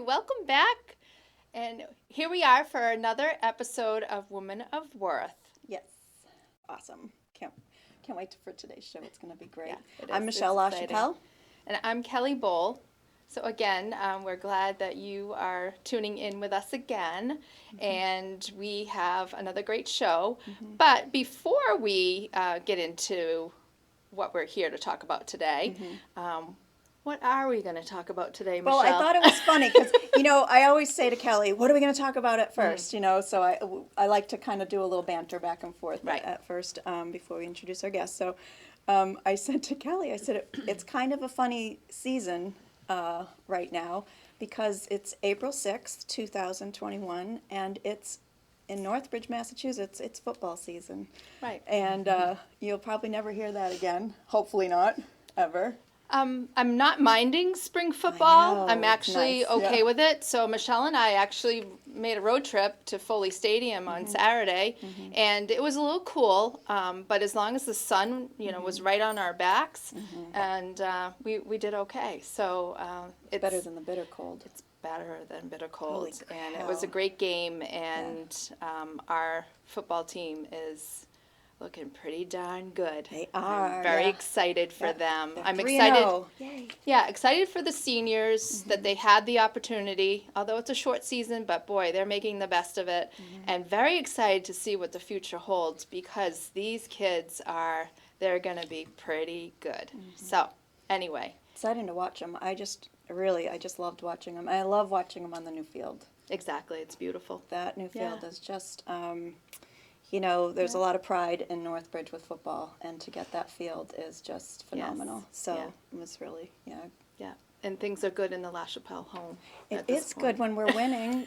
welcome back. And here we are for another episode of Woman of Worth. Yes, awesome. Can't wait for today's show. It's going to be great. Yeah, it is. I'm Michelle LaChapelle. And I'm Kelly Bowl. So again, we're glad that you are tuning in with us again. Mm-hmm. And we have another great show. Mm-hmm. But before we get into what we're here to talk about today, what are we going to talk about today, Michelle? Well, I thought it was funny because, I always say to Kelly, what are we going to talk about at first? So I like to kind of do a little banter back and forth at first before we introduce our guests. So I said to Kelly, it's kind of a funny season right now because it's April 6th, 2021, and it's in Northbridge, Massachusetts, it's football season. Right. And you'll probably never hear that again. Hopefully not, ever. I'm not minding spring football. I know, I'm actually nice. okay with it. So Michelle and I actually made a road trip to Foley Stadium on Saturday, and it was a little cool. But as long as the sun, was right on our backs, and we did okay. So it's better than the bitter cold. It's better than bitter cold, and it was a great game. And our football team is looking pretty darn good. They are. I'm very excited for them. They're I'm 3-0. excited. Yay. Yeah, excited for the seniors that they had the opportunity, although it's a short season, but boy, they're making the best of it. And very excited to see what the future holds because these kids they're going to be pretty good. So, anyway. Exciting to watch them. I just loved watching them. I love watching them on the new field. Exactly. It's beautiful. That new field is just... there's a lot of pride in Northbridge with football, and to get that field is just phenomenal. Yes. So it was really, Yeah, and things are good in the LaChapelle home. It is good when we're winning,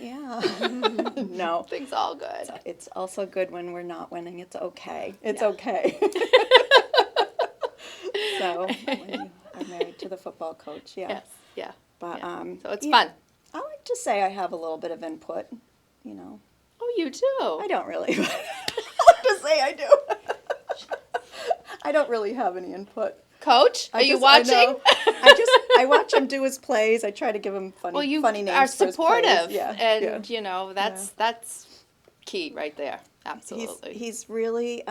No. Things all good. It's also good when we're not winning. It's okay. It's okay. So when you are married to the football coach, Yes, yeah. But so it's fun. I like to say I have a little bit of input, Oh, you do? I don't really. I like to say I do. I don't really have any input. Coach, are you watching? I watch him do his plays. I try to give him funny names are for his plays. supportive, and that's key right there. Absolutely. He's really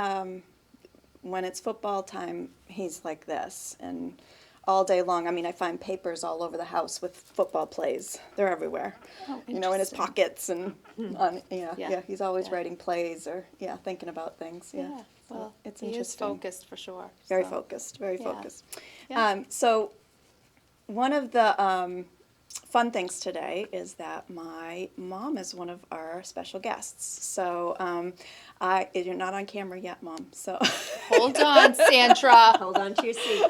when it's football time, he's like this and all day long. I mean, I find papers all over the house with football plays. They're everywhere. Oh, in his pockets and he's always writing plays or thinking about things. Yeah. Well, it's he interesting. is focused for sure. Very focused. Yeah. So one of the fun things today is that my mom is one of our special guests. So you're not on camera yet, Mom. So hold on, Sandra. Hold on to your seat.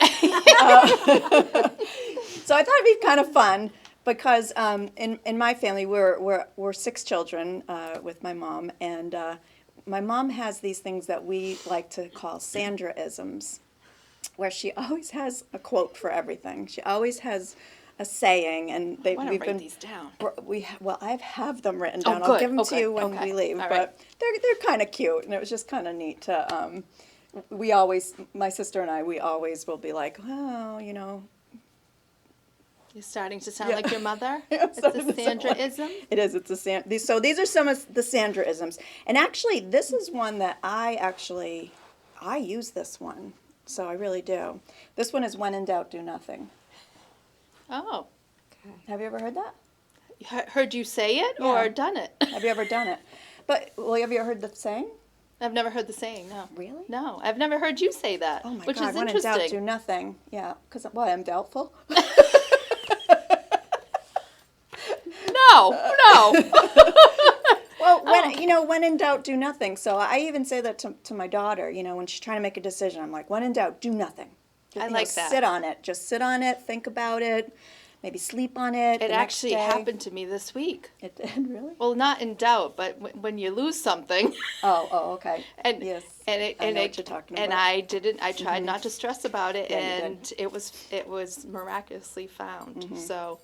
So I thought it'd be kind of fun because in my family we're 6 children with my mom, and my mom has these things that we like to call Sandra-isms, where she always has a quote for everything. She always has a saying, and I want to write these down. I have them written down. Good. I'll give them to you when we leave. All but right. they're kind of cute, and it was just kind of neat to. My sister and I, we always will be like, oh, You're starting to sound like your mother. It's a Sandra-ism. It is. It's a So these are some of the Sandra-isms, and actually, this is one that I use this one. So I really do. This one is when in doubt, do nothing. Oh. Okay. Have you ever heard that? Heard you say it or done it? Have you ever done it? But, have you ever heard the saying? I've never heard the saying, no. Really? No, I've never heard you say that, Oh my which God, is when interesting. in doubt, do nothing. Yeah, because, I'm doubtful. No. Well, when in doubt, do nothing. So I even say that to my daughter, when she's trying to make a decision. I'm like, when in doubt, do nothing. I like that. Sit on it. Just sit on it, think about it, maybe sleep on it. It actually happened to me this week. It did, really? Well, not in doubt, but when you lose something. Oh, okay. And yes, I know what you're talking about. And I tried not to stress about it, Yeah, and it was miraculously found. So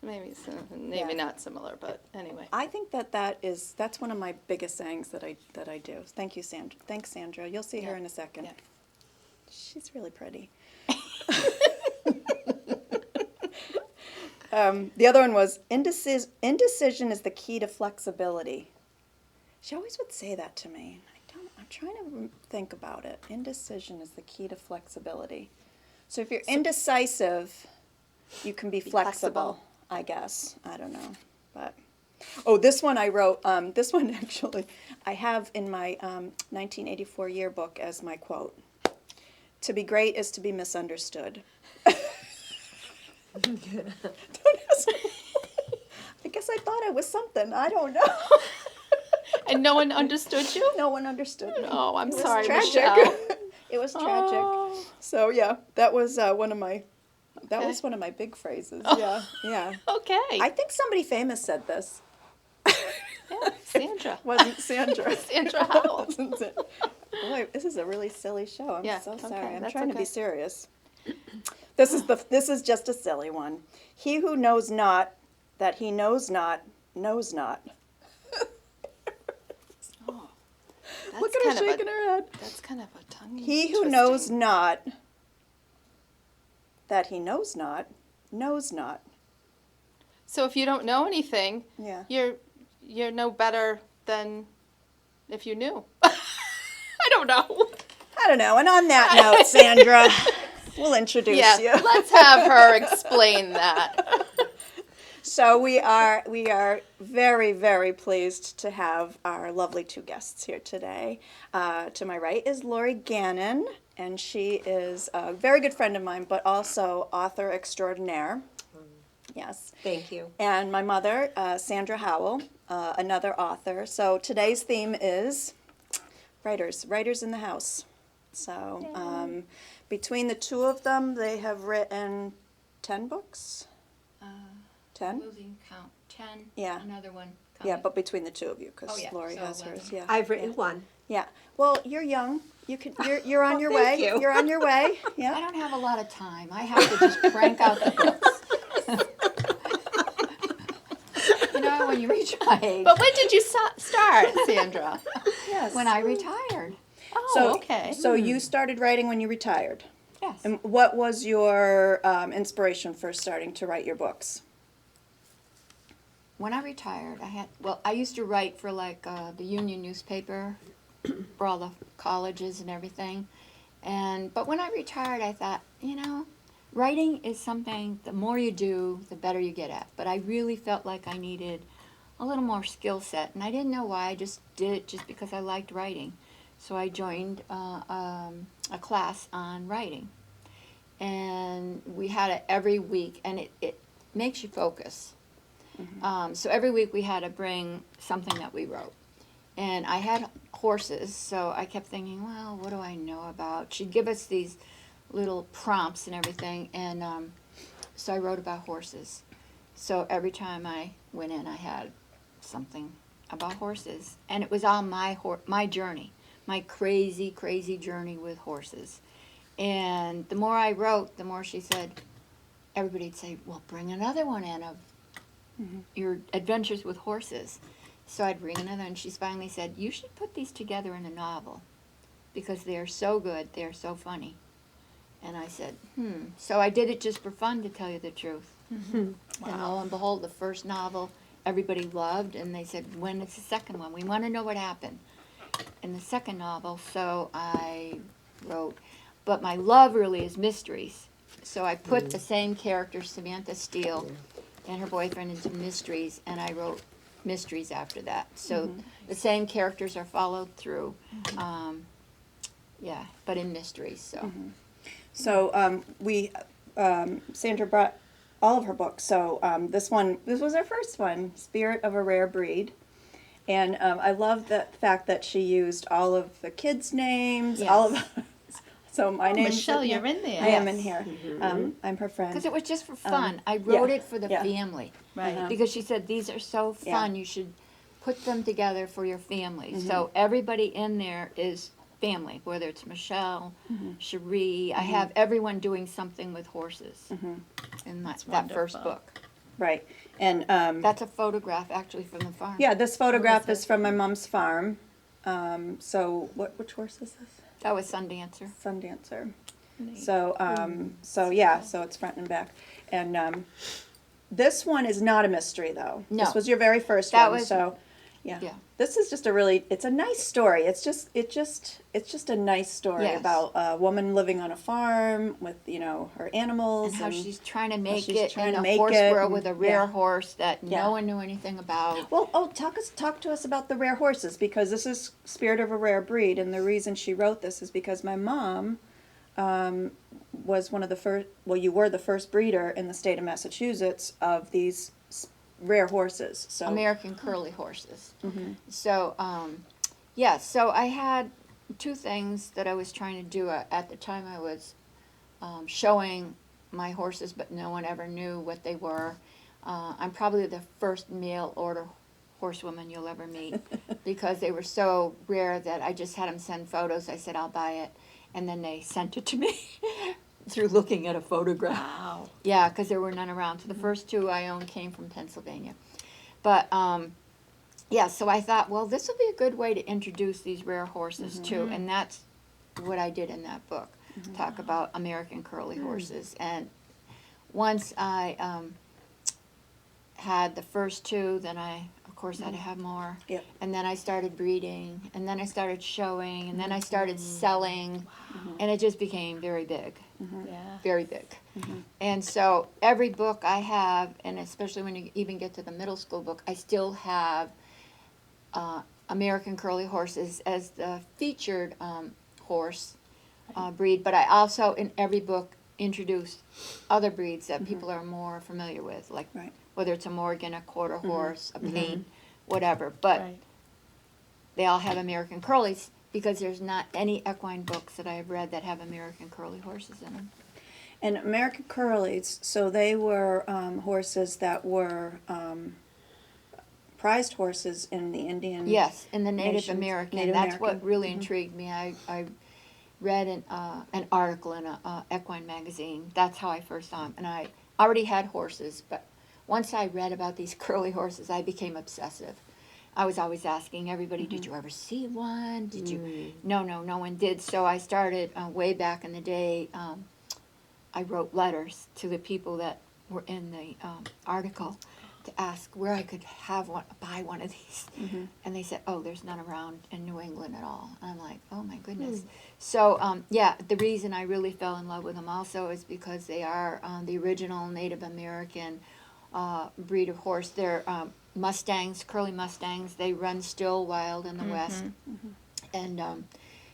maybe not similar, but anyway. I think that's one of my biggest sayings that I do. Thank you, Sandra. Thanks, Sandra. You'll see her in a second. Yeah. She's really pretty. The other one was indecision is the key to flexibility. She always would say that to me. I'm trying to think about it. Indecision is the key to flexibility. So if you're indecisive, you can be flexible, I guess. I don't know. But this one I wrote. This one actually I have in my 1984 yearbook as my quote. To be great is to be misunderstood. Don't ask me. I guess I thought I was something. I don't know. And no one understood you? No one understood me. Oh, I'm It was sorry, tragic. Michelle. It was tragic. Oh. So yeah, that was one of my big phrases. Oh. Yeah. Okay. I think somebody famous said this. Yeah, Sandra. Wasn't Sandra. Sandra Howell. Wasn't it? Boy, this is a really silly show. I'm so sorry. okay, I'm that's trying to okay. be serious. This is just a silly one. He who knows not that he knows not knows not. Oh, that's Look at her kind of shaking her head. That's kind of a tongue. He who knows not that he knows not knows not. So if you don't know anything, Yeah. you're no better than if you knew. I don't know. I don't know. And on that note, Sandra, we'll introduce you. Let's have her explain that. So we are very, very pleased to have our lovely two guests here today. To my right is Lori Gannon, and she is a very good friend of mine, but also author extraordinaire. Yes. Thank you. And my mother, Sandra Howell, another author. So today's theme is writers in the house. So between the two of them, they have written 10 books. 10? Losing count. 10. Yeah. Another one. Yeah, coming. but between the two of you, because Oh, yeah, Lori so has 11. hers. Yeah. I've written one. Yeah. Well, you're young. You're on your thank way. you. You're on your way. I Yeah. don't have a lot of time. I have to just crank out the books. You know, when you reach my age. But when did you start, Sandra? Yes. When I retired. Oh, okay. So you started writing when you retired. Yes. And what was your inspiration for starting to write your books? When I retired, I used to write for like the Union newspaper for all the colleges and everything. But when I retired, I thought, writing is something, the more you do, the better you get at. But I really felt like I needed a little more skill set. And I didn't know why. I just did it just because I liked writing. So I joined a class on writing. And we had it every week. And it makes you focus. Mm-hmm. So every week we had to bring something that we wrote. And I had horses, so I kept thinking, well, what do I know about? She'd give us these little prompts and everything, and so I wrote about horses. So every time I went in, I had something about horses. And it was all my journey, my crazy, crazy journey with horses. And the more I wrote, the more she said, everybody'd say, well, bring another one in of your adventures with horses. So I'd bring another, and she finally said, you should put these together in a novel because they are so good, they are so funny. And I said, So I did it just for fun, to tell you the truth. Mm-hmm. Wow. And lo and behold, the first novel everybody loved, and they said, when is the second one? We want to know what happened in the second novel. So I wrote, but my love really is mysteries. So I put the same character, Samantha Steele, and her boyfriend into mysteries, and I wrote mysteries after that. So the same characters are followed through, but in mysteries. So, So Sandra brought all of her books. So this was her first one, Spirit of a Rare Breed. And I love the fact that she used all of the kids' names, all of. So my name's Michelle, you're in there. I am in here. I'm her friend. because it was just for fun. I wrote it for the yeah. family, Right. because she said these are so fun. You should put them together for your family. So everybody in there is family, whether it's Michelle, Cherie. I have everyone doing something with horses in that first book. Right. And That's a photograph actually from the farm. yeah, this photograph is from my mom's farm. So which horse is this? That was Sundancer. Sundancer. So so it's front and back. And this one is not a mystery, though. No. This was your very first That one, was- so, yeah. yeah. This is just it's a nice story. It's just a nice story Yes. about a woman living on a farm with, her animals. And how she's trying to make she's it trying in to a make horse it, world and- with a rare yeah. horse that Yeah. no one knew anything about. Well, talk to us about the rare horses, because this is Spirit of a Rare Breed, and the reason she wrote this is because my mom was one of the first. Well, you were the first breeder in the state of Massachusetts of these rare horses. So American curly horses. Mhm. So, so I had two things that I was trying to do. At the time, I was showing my horses, but no one ever knew what they were. I'm probably the first mail order horsewoman you'll ever meet because they were so rare that I just had them send photos. I said, I'll buy it. And then they sent it to me through looking at a photograph. Wow. Yeah, because there were none around. So the first two I owned came from Pennsylvania. But, so I thought, well, this would be a good way to introduce these rare horses too. And that's what I did in that book, talk about American curly horses. And once I had the first two, then I, of course, had to have more. Yep. And then I started breeding, and then I started showing, and then I started selling, and it just became very big. Yeah. Very big. And so every book I have, and especially when you even get to the middle school book, I still have American curly horses as the featured horse breed, but I also in every book introduce other breeds that people are more familiar with, like Right. whether it's a Morgan, a quarter horse, a paint, whatever. But they all have American curlies because there's not any equine books that I have read that have American curly horses in them. And American Curlies, so they were horses that were prized horses in the Indian. Yes, in the Native Nations, American. Native That's American. what really intrigued me. I read an article in a equine magazine. That's how I first saw them. And I already had horses, but once I read about these curly horses, I became obsessive. I was always asking everybody, did you ever see one? Did you? No one did. So I started way back in the day. I wrote letters to the people that were in the article to ask where I could buy one of these. And they said, oh, there's none around in New England at all. And I'm like, oh my goodness. So, the reason I really fell in love with them also is because they are the original Native American breed of horse. They're Mustangs, curly Mustangs. They run still wild in the West. And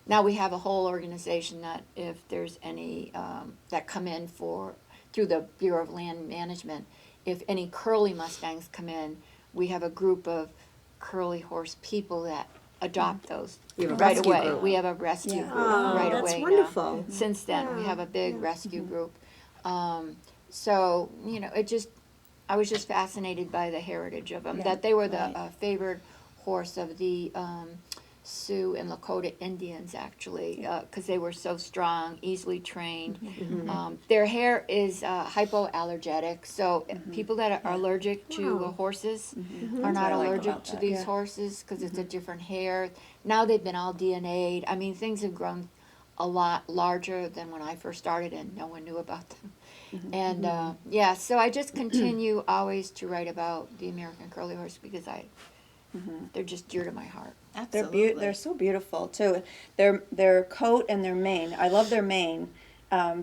now we have a whole organization that if there's any that come in through the Bureau of Land Management, if any curly Mustangs come in, we have a group of curly horse people that adopt those You have a right rescue away. group. We have a rescue Yeah. group Oh, right that's away wonderful. now. Since then, we Yeah. have a big rescue group. So, I was just fascinated by the heritage of them, that they were the favored horse of the Sioux and Lakota Indians, actually, because they were so strong, easily trained. Their hair is hypoallergenic, so people that are allergic to Wow. horses are That's not what I like allergic about to that, these yeah. horses because it's a different hair. Now they've been all DNA'd. I mean, things have grown a lot larger than when I first started, and no one knew about them. And so I just continue always to write about the American curly horse because they're just dear to my heart. Absolutely. They're so beautiful too. Their coat and their mane. I love their mane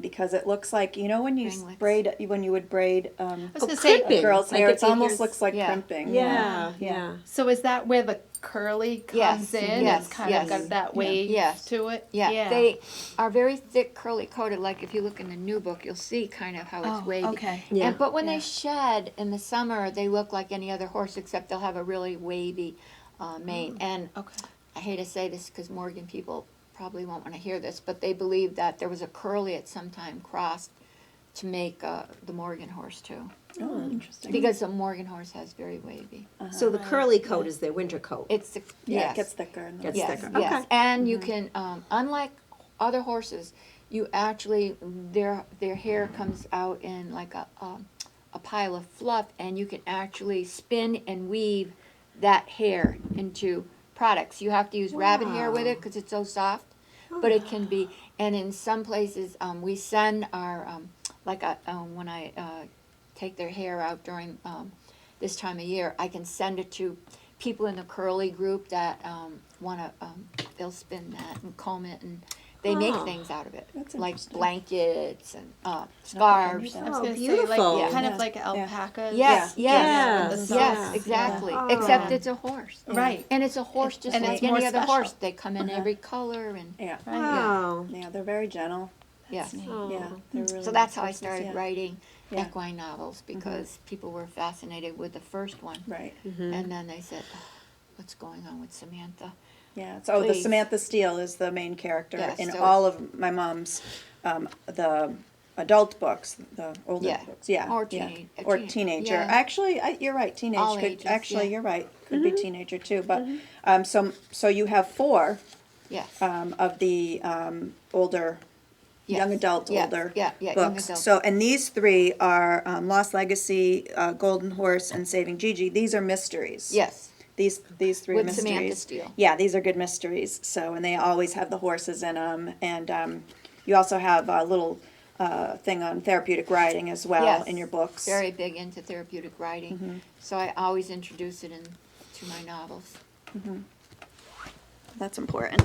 because it looks like when you Ringlets. when you would braid I was gonna say, crimping. a girl's Like hair. it It almost figures- looks like yeah. crimping. Yeah. so is that where the curly comes Yes, in? yes, It's kind yes. of got that wave Yes. to it? Yeah, they are very thick, curly coated. Like if you look in the new book, you'll see kind of how it's wavy. okay. Yeah. But when Yeah. they shed in the summer, they look like any other horse, except they'll have a really wavy mane. And Okay. I hate to say this because Morgan people probably won't want to hear this, but they believe that there was a curly at some time crossed to make the Morgan horse too, Oh, interesting. because the Morgan horse has very wavy. So the curly coat is their winter coat. It's the Yeah, yes. it gets thicker. And Gets Yes, thicker. yes. Okay. And you can, unlike other horses, you actually, their hair comes out in like a pile of fluff, and you can actually spin and weave that hair into products. You have to use rabbit hair with it because it's so soft, but it can be, and in some places, we send our, when I take their hair out during this time of year, I can send it to people in the curly group that want to, they'll spin that and comb it, and they make Oh. things out of it, That's like interesting. blankets and I knew scarves. that. I was Oh, gonna beautiful. say, like, kind Yeah. of like alpacas. Yes, Yeah. yes, with the yes, socks. exactly. Oh. Except it's a horse. Right. And it's a horse just and like it's more any other special. horse. They come in every color and Yeah. Right. Wow. Yeah, they're very gentle. yes. Oh. Yeah, they're really So that's nice how I horses, started yeah. writing Yeah. equine novels, because people were fascinated with the first one. Right. And then they said, "Oh, what's going on with Samantha?" Yeah. So the Please. Samantha Steele is the main character Yes, in so all of my mom's the adult books, the older Yeah. books. Yeah. Or yeah. teenage- Or teen- teenager. yeah. Actually, you're right. Teenage All could ages, actually yeah. you're right. Could be teenager too. But so you have 4 Yes. of the older. Yes. Young adult, Yes. older Yeah, yeah, young books. adult. So, and these 3 are Lost Legacy, Golden Horse, and Saving Gigi. These are mysteries. Yes. These 3 With mysteries. Samantha Steele. Yeah, these are good mysteries. So, and they always have the horses in them. And you also have a little thing on therapeutic riding as well Yes. in your books. Very big into therapeutic writing. So I always introduce it into my novels. That's important.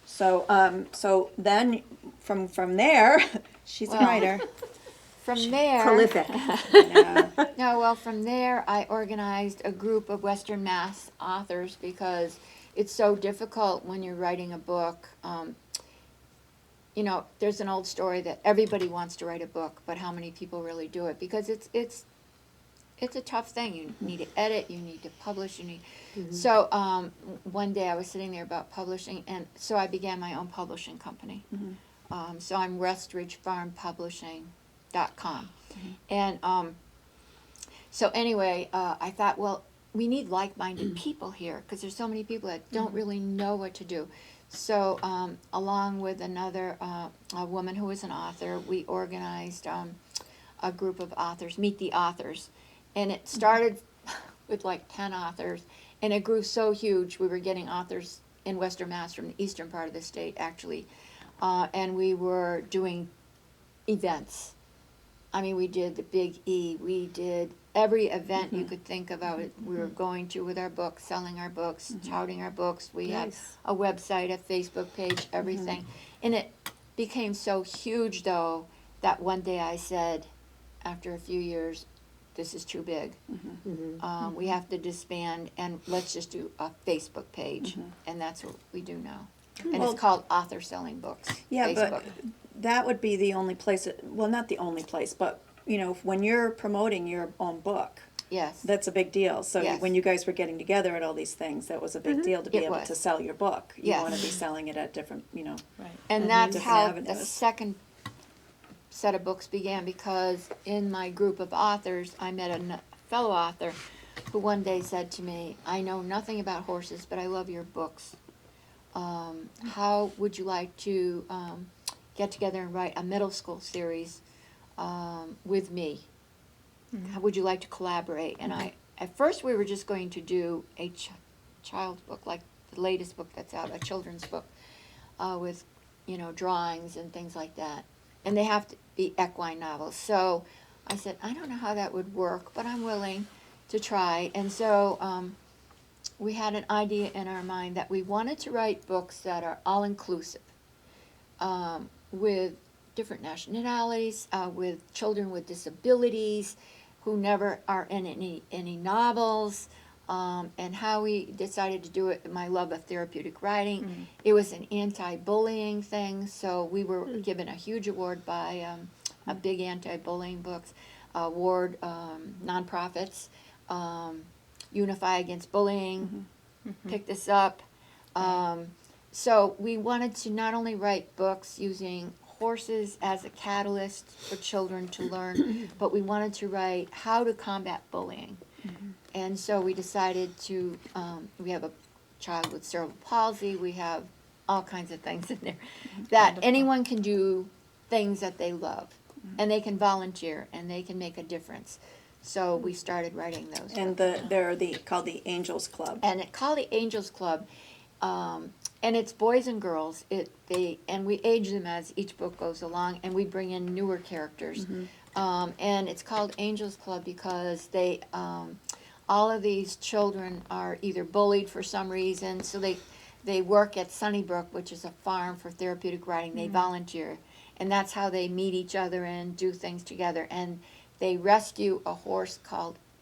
So, so then from there, she's a Well, writer. From there, Prolific. Yeah. no, well, from there, I organized a group of Western Mass authors, because it's so difficult when you're writing a book. You know, there's an old story that everybody wants to write a book, but how many people really do it? Because it's a tough thing. You need to edit, you need to publish, you need. So one day I was sitting there about publishing, and so I began my own publishing company. So I'm westridgefarmpublishing.com. And so anyway, I thought, well, we need like-minded people here, because there's so many people that don't really know what to do. So along with another a woman who was an author, we organized a group of authors, Meet the Authors. And it started with like 10 authors, and it grew so huge. We were getting authors in Western Mass from the eastern part of the state, actually. And we were doing events. I mean, we did the Big E. We did every event you could think about. It. We were going to with our books, selling our books, touting our books. We had a website, a Facebook page, everything. And it became so huge, though, that one day I said, after a few years, this is too big. We have to disband, and let's just do a Facebook page. And that's what we do now. And Well- it's called Author Selling Books. Yeah, Facebook. but that would be the only place, well, not the only place, but, you know, when you're promoting your own book, Yes. that's a big deal. So Yes. when you guys were getting together at all these things, that was a big deal to be It able was. to sell your book. You Yes. want to be selling it at different, you know. Right. And that's different how avenues. the second set of books began, because in my group of authors, I met a fellow author who one day said to me, I know nothing about horses, but I love your books. How would you like to get together and write a middle school series with me? How would you like to collaborate? And at first we were just going to do a child's book, like the latest book that's out, a children's book, with, you know, drawings and things like that. And they have to be equine novels. So I said, I don't know how that would work, but I'm willing to try. And so we had an idea in our mind that we wanted to write books that are all-inclusive, with different nationalities, with children with disabilities who never are in any novels. And how we decided to do it, my love of therapeutic riding, it was an anti-bullying thing, so we were given a huge award by a big anti-bullying books award, nonprofits, Unify Against Bullying, picked this up. So we wanted to not only write books using horses as a catalyst for children to learn, but we wanted to write how to combat bullying. And so we decided to, we have a child with cerebral palsy, we have all kinds of things in there, that Wonderful. anyone can do things that they love, and they can volunteer, and they can make a difference. So we started writing those. And they're called the Angels Club. And it called the Angels Club, and it's boys and girls. And we age them as each book goes along, and we bring in newer characters. And it's called Angels Club because they, all of these children are either bullied for some reason, so they work at Sunnybrook, which is a farm for therapeutic riding. They volunteer, and that's how they meet each other and do things together. And they rescue a horse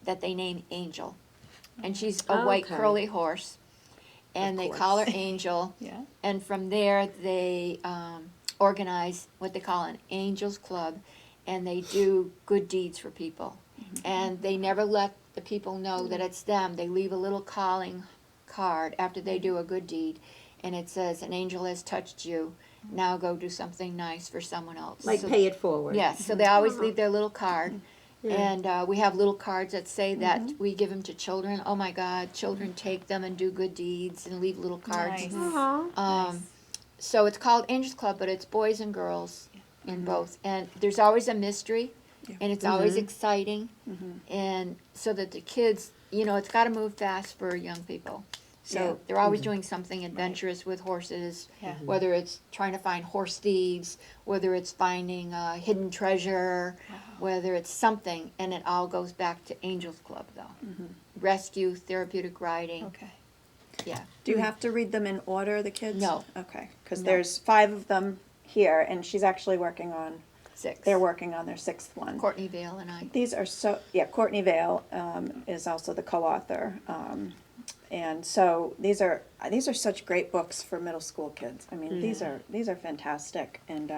that they name Angel, and she's a white Okay. curly horse, and Of they call her course. Angel. Yeah. And from there, they organize what they call an Angels Club, and they do good deeds for people. And they never let the people know that it's them. They leave a little calling card after they do a good deed, and it says, "An angel has touched you. Now go do something nice for someone else." Like So- pay it forward. Yes, so they always leave their little card. Yeah. And we have little cards that say that we give them to children. Oh my God, children take them and do good deeds and leave little cards. Nice. Aw. So it's called Angels Club, but it's boys and girls in both. And there's always a mystery, and it's always exciting. And so that the kids, it's got to move fast for young people. So Yeah. they're always doing something adventurous with horses, Yeah. whether it's trying to find horse thieves, whether it's finding a hidden treasure, whether it's something, and it all goes back to Angels Club, though. Rescue, therapeutic riding, Okay. yeah. Do you have to read them in order, the kids? No. Okay, because No. there's 5 of them here, and she's actually working on, 6. they're working on their 6th one. Courtney Vale and I. These are Courtney Vale is also the co-author. And so these are such great books for middle school kids. I mean, these are fantastic, and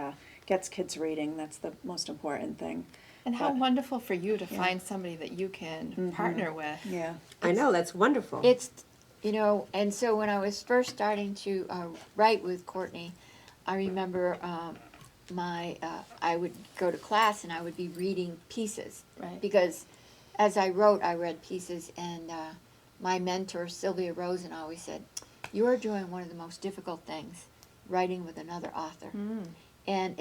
gets kids reading. That's the most important thing. And how But- wonderful for you to find somebody that you can partner with. Yeah. I know, that's wonderful. It's, and so when I was first starting to write with Courtney, I remember I would go to class and I would be reading pieces. Right. Because as I wrote, I read pieces, and my mentor, Sylvia Rosen, always said, "You are doing one of the most difficult things, writing with another author." And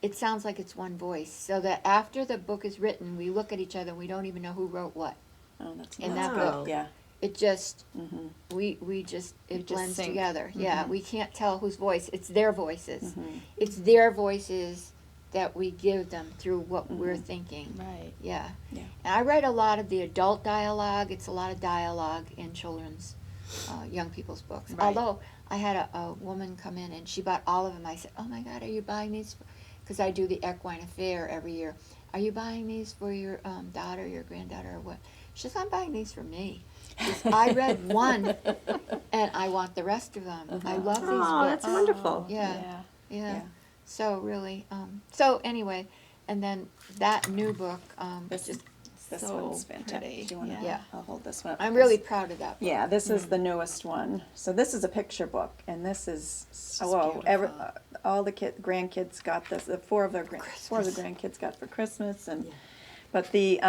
it sounds like it's one voice, so that after the book is written, we look at each other and we don't even know who wrote what. Oh, that's In that's that good. book. Yeah. It just, Mhm. we just, it just blends sync. together. Yeah, we can't tell whose voice. It's their voices. Mhm. It's their voices that we give them through what we're thinking. Right. Yeah. Yeah. And I write a lot of the adult dialogue. It's a lot of dialogue in children's, young people's books. Right. Although I had a woman come in and she bought all of them. I said, "Oh my God, are you buying these?" Because I do the equine affair every year. "Are you buying these for your daughter, your granddaughter, or what?" She said, "I'm buying these for me. 'Cause I read one, and I want the rest of them. I love these Oh, books." that's wonderful. Yeah. Yeah. Yeah. So really, so anyway, and then that new book, This just This So one's fantastic. pretty. Do you want to? Yeah. I'll hold this one up. I'm because- really proud of that book. Yeah, this is the newest one. So this is a picture book, and this is is well, beautiful. all the grandkids got this. The four of the grandkids got for Christmas, and but the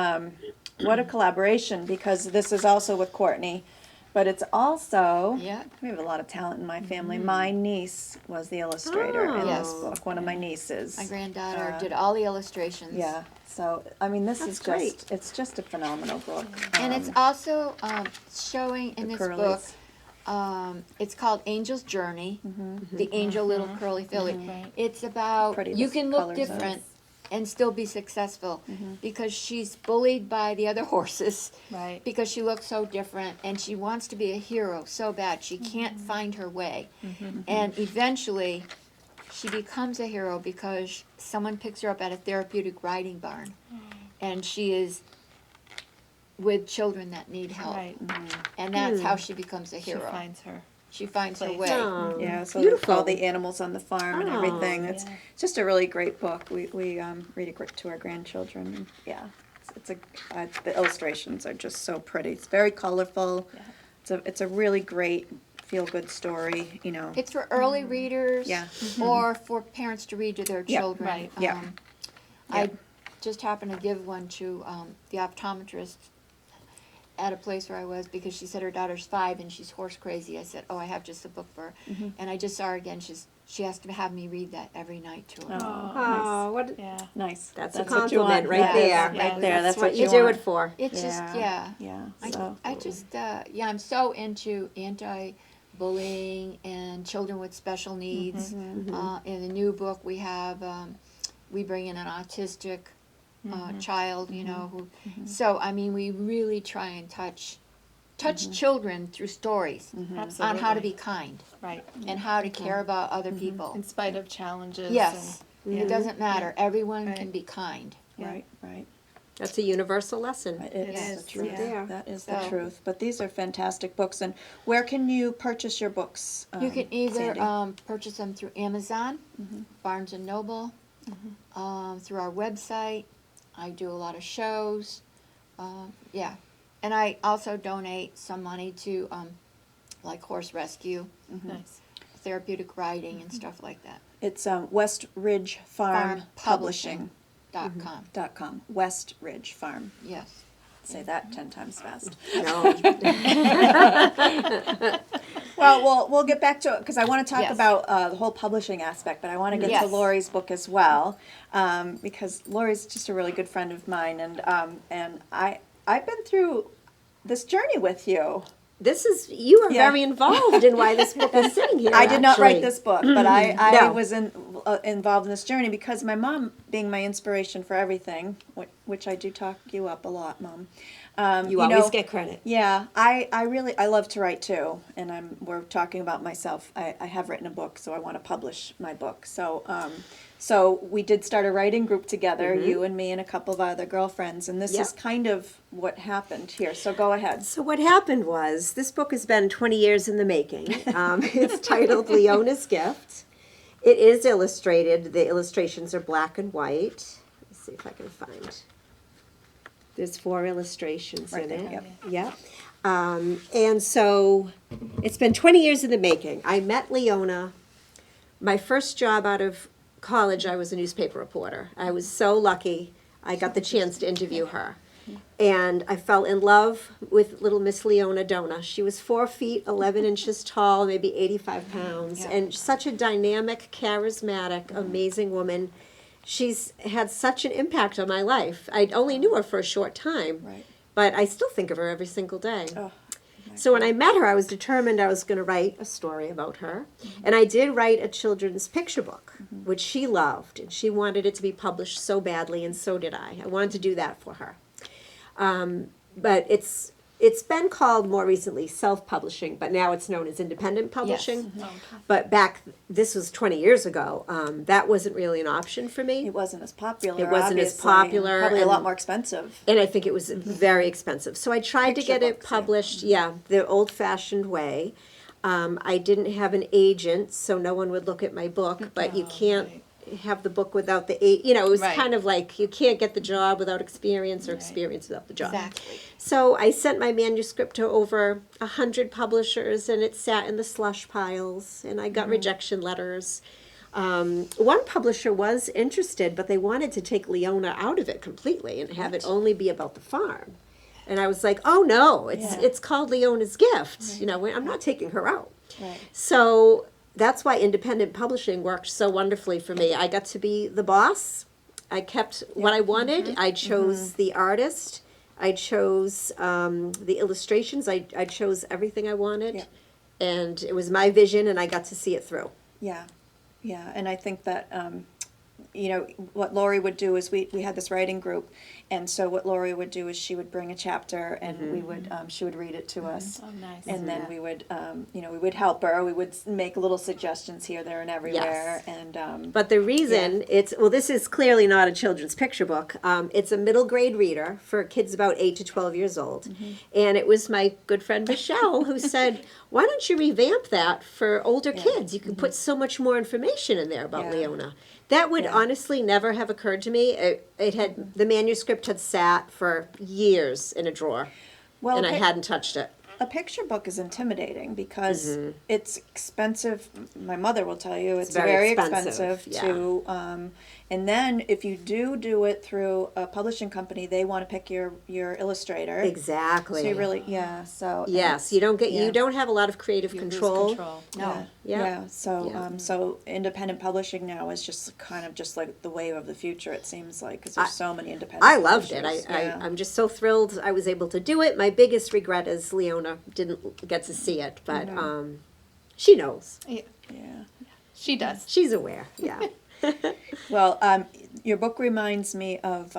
what a collaboration, because this is also with Courtney, but it's also Yeah. we have a lot of talent in my family. My niece was the illustrator in this Oh. book. One of my nieces. My granddaughter Uh, did all the illustrations. Yeah. So I mean, this That's is great. just it's just a phenomenal book. And it's also showing in the this curlies. book. It's called Angel's Journey. The angel little curly filly. Right. It's about Pretty you this can look colors of- different and still be successful because she's bullied by the other horses Right. because she looks so different and she wants to be a hero so bad she can't find her way. And eventually she becomes a hero because someone picks her up at a therapeutic riding barn and she is with children that need help. Right. And that's how she becomes a She hero. finds her. She finds her place. way. Oh, Yeah, so beautiful. all the animals on the farm and Oh, everything. It's yeah. just a really great book. We read it to our grandchildren. And yeah, the illustrations are just so pretty. It's very colorful. Yeah. It's a really great feel good story. You know. It's for early readers Yeah. or for parents to read to their Yeah, children. right. Yeah. I just happened to give one to the optometrist at a place where I was because she said her daughter's 5 and she's horse crazy. I said, "Oh, I have just a book for her." And I just saw her again. She has to have me read that every night to her. Oh, what? Yeah. Nice. That's a what you compliment want. right Yes, there. Right there. That's what you you do want. it for. It just, yeah. Yeah. I, So. I just, I'm so into anti-bullying and children with special needs. In the new book, we have, we bring in an autistic child, you know. Who, so I mean, we really try and touch children through stories on how to be kind Right. and how to care about other people. In spite of challenges. Yes, And, it doesn't matter. Everyone Right. can be kind. Right, right. That's a universal lesson. It Yes. is the truth. Yeah. That is the So- truth. But these are fantastic books. And where can you purchase your books? You can either Sandy? purchase them through Amazon, Barnes and Noble, through our website. I do a lot of shows. Yeah. And I also donate some money to like horse rescue, Nice. therapeutic riding, and stuff like that. It's West Ridge Farm Publishing. .com. .com. West Ridge Farm. Yes. Say that 10 times fast. No. Well, we'll get back to it because I want to talk Yes. about the whole publishing aspect, but I want to get to Yes. Lori's book as well because Lori's just a really good friend of mine, and I've been through this journey with you. You are Yeah. very involved in why this book is sitting here. I did not write actually. this book, but I No. was involved in this journey because my mom, being my inspiration for everything, which I do talk you up a lot, Mom. You always get credit. Yeah, I love to write too, and we're talking about myself. I have written a book, so I want to publish my book. So we did start a writing group together, you and me and a couple of other girlfriends, and this Yep. is kind of what happened here. So go ahead. So what happened was, this book has been 20 years in the making. It's titled Leona's Gift. It is illustrated. The illustrations are black and white. Let's see if I can find. There's 4 illustrations Right in there, it. yep. Yep. And so it's been 20 years in the making. I met Leona. My first job out of college, I was a newspaper reporter. I was so lucky I got the chance to interview her. And I fell in love with little Miss Leona Dona. She was 4 feet, 11 inches tall, maybe 85 pounds, and such a dynamic, charismatic, amazing woman. She's had such an impact on my life. I only knew her for a short time, Right. but I still think of her every single day. Oh, So when I met her, I was determined I was going to write a story about her. And I did write a children's picture book, which she loved. And she wanted it to be published so badly, and so did I. I wanted to do that for her. But it's been called more recently self-publishing, but now it's known as independent publishing. But this was 20 years ago. That wasn't really an option for me. it wasn't as popular. It wasn't as obviously, and popular, Probably a and- lot more expensive. And I think it was very expensive. So I tried to Picture get it books, yeah. published, the old-fashioned way. I didn't have an agent, so no one would look at my book, but you can't have the book without the it was Right. kind of like you can't get the job without experience or experience without the job. Exactly. So I sent my manuscript to over 100 publishers, and it sat in the slush piles, and I got rejection letters. One publisher was interested, but they wanted to take Leona out of it completely and have it only be about the farm. And I was like, oh no, it's called Leona's Gift. I'm not taking her out. Right. So that's why independent publishing worked so wonderfully for me. I got to be the boss. I kept what I wanted. I chose the artist. I chose the illustrations. I chose everything I wanted. Yeah. And it was my vision, and I got to see it through. Yeah, yeah, and I think that what Lori would do is we had this writing group, and so what Lori would do is she would bring a chapter, and we would she would read it to us, Oh, nice. and then we would we would help her. We would make little suggestions here, there, and everywhere, and But the reason this is clearly not a children's picture book. It's a middle grade reader for kids about 8 to 12 years old. And it was my good friend Michelle who said, why don't you revamp that for older kids? You can put so much more information in there about Yeah. Leona. That would honestly never have occurred to me. It had the manuscript had sat for years in a drawer, and I hadn't touched it. a picture book is intimidating because it's expensive. My mother will tell you it's very very expensive, expensive to. And then if you do it through a publishing company, they want to pick your illustrator. Exactly. So you really so Yes, you don't yeah. you don't have a lot of creative You lose control. control. No. Yeah. So Yeah. so independent publishing now is just kind of just like the wave of the future. It seems like because there's so many independent. I loved it. publishers. Yeah. I'm just so thrilled I was able to do it. My biggest regret is Leona didn't get to see it, but she knows. Yeah, yeah. she does. She's aware. Yeah. Well, Your book reminds me of,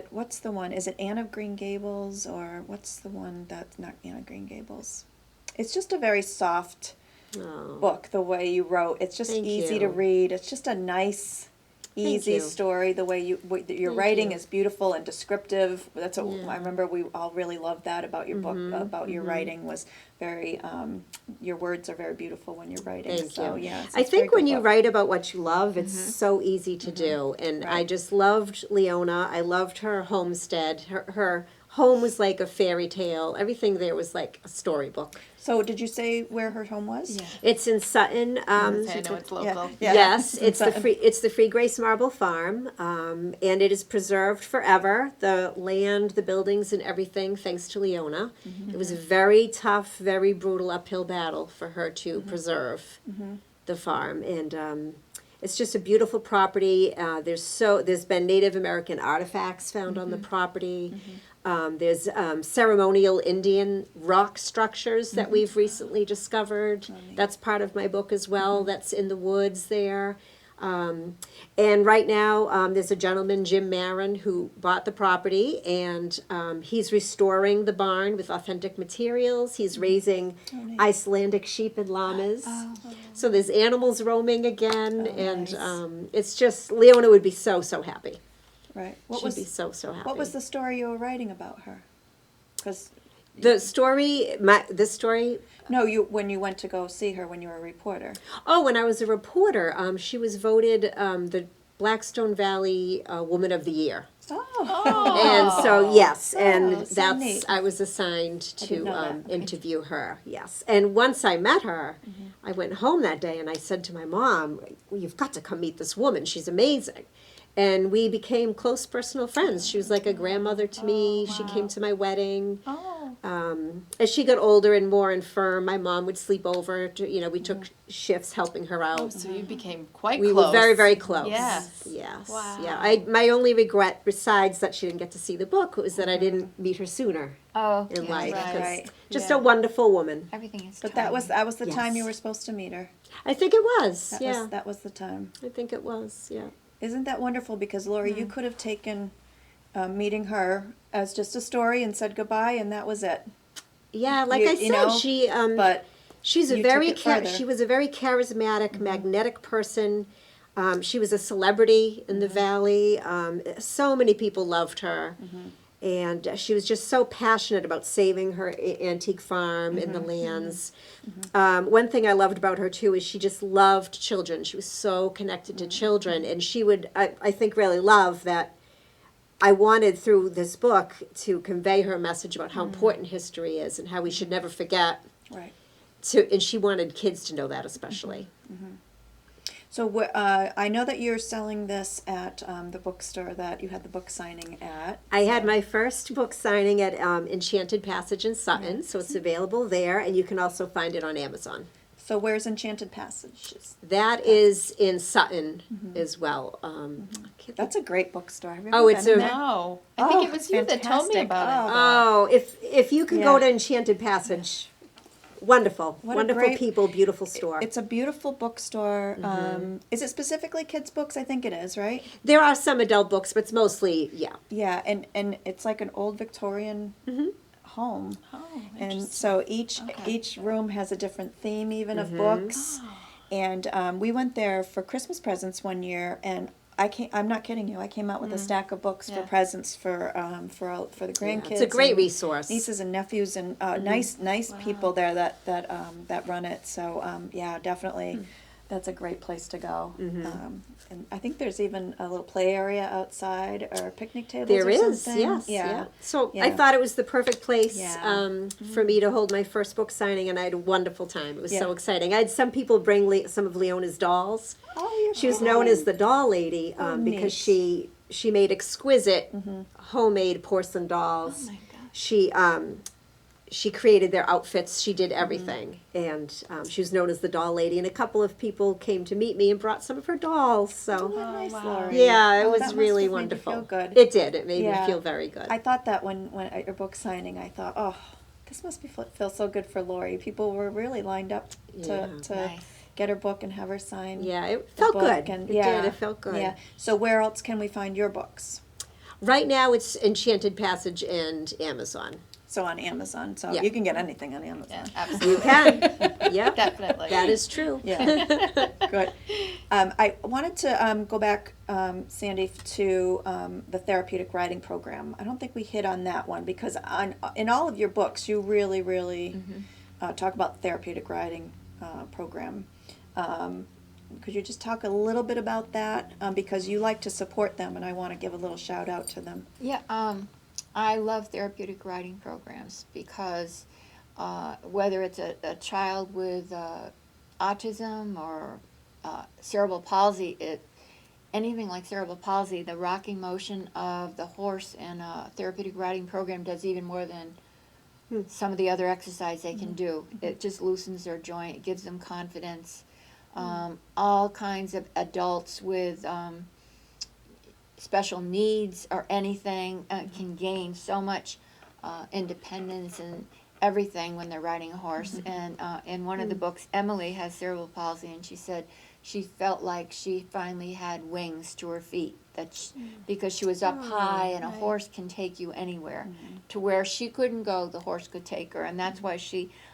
what's the one? Is it Anne of Green Gables, or what's the one that's not Anne of Green Gables? It's just a very soft Oh. book, the way you wrote. It's just Thank easy you. to read. It's just a nice, easy you. story. The way your Thank writing you. is beautiful and descriptive. That's what Yeah. I remember. We all really loved that about your book, about your writing, was very. Your words are very beautiful when you're writing. Thank so you. yeah, it's I a very think when good you book. write about what you love, it's so easy to do. And I Right. just loved Leona. I loved her homestead. Her home was like a fairy tale. Everything there was like a storybook. So did you say where her home was? Yeah. It's in Sutton. I know it's local. Yeah. Yes, It's it's the Sutton. Free Grace Marble Farm, and it is preserved forever. The land, the buildings, and everything, thanks to Leona. It was a very tough, very brutal uphill battle for her to preserve the farm, and it's just a beautiful property. There's been Native American artifacts found on the property. There's ceremonial Indian rock structures that we've recently discovered. That's part of my book as well. That's in the woods there. And right now, there's a gentleman, Jim Marin, who bought the property, and he's restoring the barn with authentic materials. He's raising Icelandic sheep and llamas. So there's animals roaming again, and it's just, Leona would be so, so happy. Right. She'd be so, so happy. What was the story you were writing about her? Because The story, this story, no, when you went to go see her when you were a reporter. oh, when I was a reporter, she was voted the Blackstone Valley Woman of the Year. Oh. And so, yes, and so that's, neat. I was assigned didn't to know that. Okay. interview her, yes. And once I met her, I went home that day and I said to my mom, well, you've got to come meet this woman, she's amazing. And we became close personal friends. She was like a grandmother to me. She came to my wedding. As she got older and more infirm, my mom would sleep over. We took shifts helping her out. So you became quite We close. were very, very close. Yes. Yes. Wow. Yeah. My only regret, besides that she didn't get to see the book, was that I didn't meet her sooner Oh, in yeah, life. right. 'Cause Right. Just Yeah. a wonderful woman. Everything is. But that was the time Yes. you were supposed to meet her. I think it was. That was the time. I think it was. Yeah. Isn't that wonderful? Because Lori, you could have taken meeting her as just a story and said goodbye, and that was it. Yeah. Like I said, she. But She's a you very took it further. she was a very charismatic, magnetic person. She was a celebrity in the valley. So many people loved her, and she was just so passionate about saving her antique farm and the lands. One thing I loved about her too is she just loved children. She was so connected to children, and she would, I think, really love that. I wanted through this book to convey her message about how important history is and how we should never forget. right. And she wanted kids to know that especially. So I know that you're selling this at the bookstore that you had the book signing at. I had my first book signing at Enchanted Passage in Sutton, so it's available there, and you can also find it on Amazon. So where's Enchanted Passage? That is in Sutton as well. That's a great bookstore. I've Oh, never it's been in a- there. No. I think it Oh, was you that told me fantastic. about it. Oh, if you could go Yeah. to Enchanted Passage, wonderful, What a wonderful great- people, beautiful store. It's a beautiful bookstore. Is it specifically kids' books? I think it is, right? There are some adult books, but it's mostly, yeah. Yeah, and it's like an old Victorian home. Oh, And interesting. so each Okay. each room has a different theme, even of books. And we went there for Christmas presents one year, and I'm not kidding you. I came out with a stack of books for Yeah. presents for the grandkids. It's a great and resource. Nieces and nephews, and nice people there that run it. So yeah, definitely, that's a great place to go. And I think there's even a little play area outside or picnic tables. There or is, something. yes. Yeah. So I Yeah. thought it was the perfect place Yeah. for me to hold my first book signing, and I had a wonderful time. It was so Yeah. exciting. I had some people bring some of Leona's dolls. Oh, you're She was known as the doll lady because neat. she made exquisite homemade porcelain dolls. Oh my gosh. She created their outfits. She did everything, and she was known as the doll lady. And a couple of people came to meet me and brought some of her dolls. So. Oh, nice, wow. Lori. Yeah, it Oh, was that must really have made you wonderful. feel good. It did. It made Yeah. me feel very good. I thought that when at your book signing, I thought, oh, this must feel so good for Lori. People were really lined up Yeah. to Nice. get her book and have her sign. Yeah, it the felt book good. And, It did. It felt good. Yeah. So where else can we find your books? Right now, it's Enchanted Passage and Amazon. So on Amazon. So Yeah. you can get anything on Amazon. Yeah, You absolutely. can. Yep. Definitely. That is true. Yeah. Good. I wanted to go back, Sandy, to the therapeutic riding program. I don't think we hit on that one because in all of your books, you really, really talk about the therapeutic riding program. Could you just talk a little bit about that? Because you like to support them, and I want to give a little shout out to them. Yeah, I love therapeutic riding programs because whether it's a child with autism or cerebral palsy, anything like cerebral palsy, the rocking motion of the horse and a therapeutic riding program does even more than some of the other exercise they can do. It just loosens their joint, it gives them confidence. All kinds of adults with special needs or anything can gain so much independence and everything when they're riding a horse. And in one of the books, Emily has cerebral palsy, and she said she felt like she finally had wings to her feet, because she was up high, and a horse can take you anywhere. To where she couldn't go, the horse could take her, and that's why